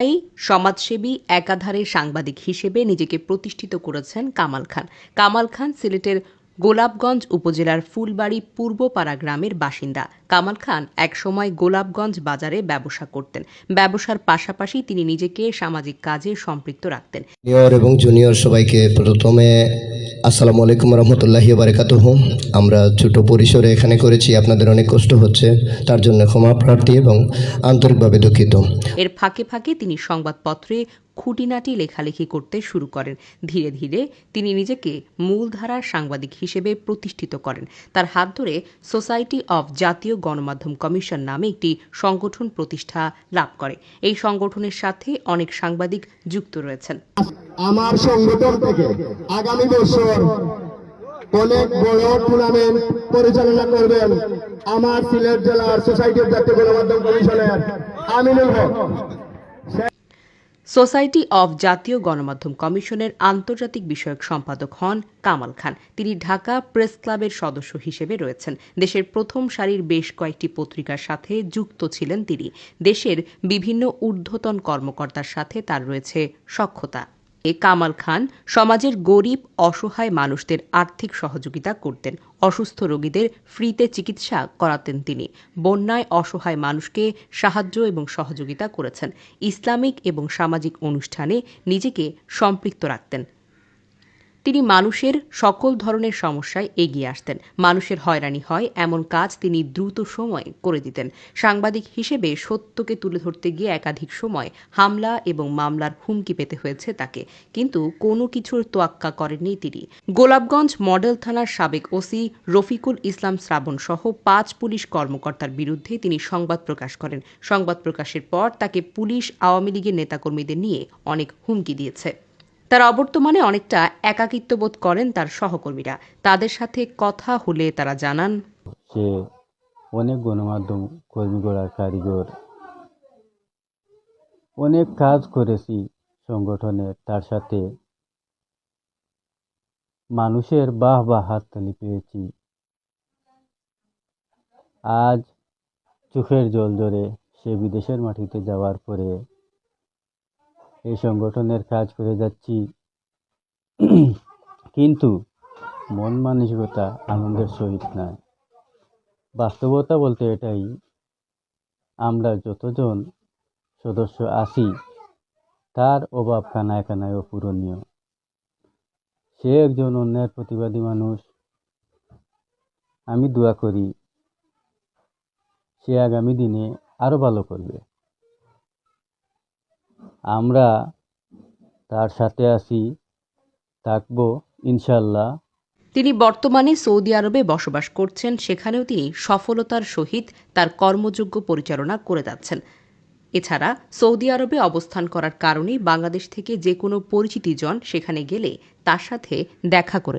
এই সমাজসেবী একাধারে সাংবাদিক হিসেবে নিজেকে প্রতিষ্ঠিত করেছেন কামাল খান। কামাল খান সিলেটের গোলাপগঞ্জ উপজেলার ফুলবাড়ি পূর্বপাড়া গ্রামের বাসিন্দা। কামাল খান একসময় গোলাপগঞ্জ বাজারে ব্যবসা করতেন। ব্যবসার পাশাপাশি তিনি নিজেকে সামাজিক কাজে সম্পৃক্ত রাখতেন। সিনিয়র এবং জুনিয়র সবাইকে প্রথমে আসসালামু আলাইকুম রহমতুল্লাহি বারাকাতুহ। আমরা ছোট পরিসরে এখানে করেছি, আপনাদের অনেক কষ্ট হচ্ছে, তার জন্য ক্ষমা প্রার্থী এবং আন্তরিকভাবে দুঃখিত। এর ফাঁকে ফাঁকে তিনি সংবাদপত্রে খুঁটিনাটি লেখালেখি করতে শুরু করেন। ধীরে ধীরে তিনি নিজেকে মূলধারার সাংবাদিক হিসেবে প্রতিষ্ঠিত করেন। তার হাত ধরে সোসাইটি অব জাতীয় গণমাধ্যম কমিশন নামে একটি সংগঠন প্রতিষ্ঠা লাভ করে। এই সংগঠনের সাথে অনেক সাংবাদিক যুক্ত রয়েছেন। আমার সংগঠন থেকে আগামী বছর অনেক বড় টুর্নামেন্ট পরিচালনা করবেন আমার সিলেট জেলার সোসাইটি অব জাতীয় গণমাধ্যম কমিশনের আমিনুল হক। সোসাইটি অব জাতীয় গণমাধ্যম কমিশনের আন্তর্জাতিক বিষয়ক সম্পাদক হন কামাল খান। তিনি ঢাকা প্রেস ক্লাবের সদস্য হিসেবে রয়েছেন। দেশের প্রথম সারির বেশ কয়েকটি পত্রিকার সাথে যুক্ত ছিলেন তিনি। দেশের বিভিন্ন ঊর্ধ্বতন কর্মকর্তার সাথে তার রয়েছে সখ্যতা। কামাল খান সমাজের গরিব অসহায় মানুষদের আর্থিক সহযোগিতা করতেন। অসুস্থ রোগীদের ফ্রিতে চিকিৎসা করাতেন তিনি। বন্যায় অসহায় মানুষকে সাহায্য এবং সহযোগিতা করেছেন। ইসলামিক এবং সামাজিক অনুষ্ঠানে নিজেকে সম্পৃক্ত রাখতেন। তিনি মানুষের সকল ধরনের সমস্যায় এগিয়ে আসতেন। মানুষের হয়রানি হয় এমন কাজ তিনি দ্রুত সময়ে করে দিতেন। সাংবাদিক হিসেবে সত্যকে তুলে ধরতে গিয়ে একাধিক সময় হামলা এবং মামলার হুমকি পেতে হয়েছে তাকে, কিন্তু কোনো কিছুর তোয়াক্কা করেননি তিনি। গোলাপগঞ্জ মডেল থানার সাবেক ওসি রফিকুল ইসলাম শ্রাবণ সহ 5 পুলিশ কর্মকর্তার বিরুদ্ধে তিনি সংবাদ প্রকাশ করেন। সংবাদ প্রকাশের পর তাকে পুলিশ আওয়ামী লীগের নেতাকর্মীদের নিয়ে অনেক হুমকি দিয়েছে। তার অবর্তমানে অনেকটা একাকিত্ব বোধ করেন তার সহকর্মীরা। তাদের সাথে কথা হলে তারা জানান, সে অনেক গণমাধ্যম কর্মীগড়া কারিগর অনেক কাজ করেছি সংগঠনের, তার সাথে মানুষের বাহ হাততালি পেয়েছি। আজ চোখের জল ধরে সে বিদেশের মাটিতে যাওয়ার পরে এই সংগঠনের কাজ করে যাচ্ছি, কিন্তু মন মানসিকতা আনন্দের সহিত নয়। বাস্তবতা বলতে এটাই, আমরা যতজন সদস্য আছি তার অভাব কানায় কানায় অপূরণীয়। সে একজন অন্যায়ের প্রতিবাদী মানুষ। আমি দোয়া করি সে আগামী দিনে আরো ভালো করবে। আমরা তার সাথে আছি, থাকবো ইনশাল্লাহ। তিনি বর্তমানে সৌদি আরবে বসবাস করছেন। সেখানেও তিনি সফলতার সহিত তার কর্মযোগ্য পরিচালনা করে যাচ্ছেন। এছাড়া সৌদি আরবে অবস্থান করার কারণে বাংলাদেশ থেকে যে কোনো পরিচিতিজন সেখানে গেলে তার সাথে দেখা করে